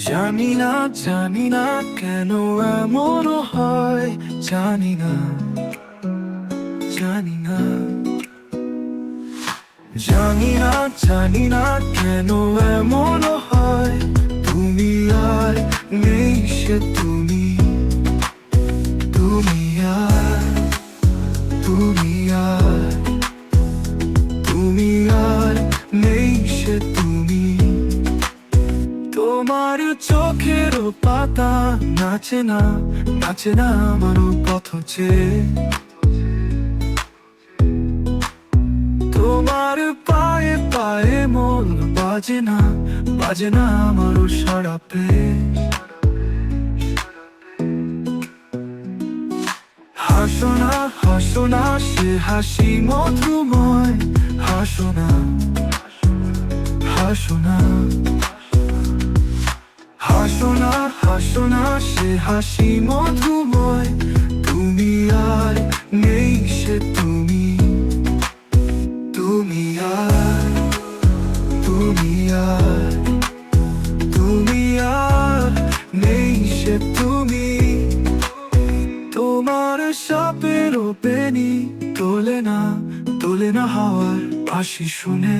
জানি না কেন এমন হয়, জানি না, জানি না, জানি না কেন এমন হয়। তুমি আর নেই সে তুমি, তুমি আর, তুমি আর, তুমি আর নেই সে তুমি। তোমার চোখের পাতা নাচে না, নাচে না আমারও পথ চেয়ে। তোমার পায়ে পায়ে মন বাজে না, বাজে না আমারও সারা পেয়ে। হাসো না, হাসো না সে হাসি মধুময়, হাসো না, হাসো না, হাসো না, হাসো না সে হাসি মধুময়। তুমি আর নেই সে তুমি, তুমি আর, তুমি আর, তুমি আর নেই সে তুমি। তোমার সাপের বেনি তোলে না, তোলে না হাওয়ার বাঁশি শুনে।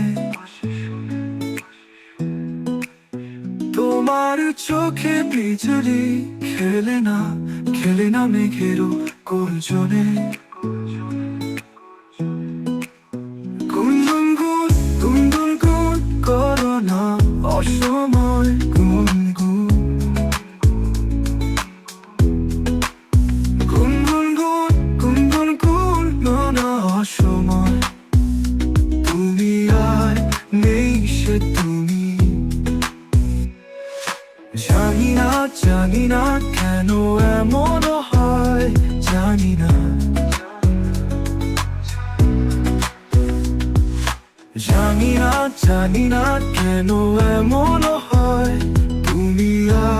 তোমার চোখে বিজলি খেলে না, খেলে না মেঘেরও গর্জনে। গুনগুন গুনগুন গুন করো না অসময়, গুনগুন গুনগুন গুন গুনগুন গুন না অসময়। তুমি আর নেই সে তুমি। জানি না কেন এমন হয়, জানি না, জানি না কেন এমন হয়। তুমি আর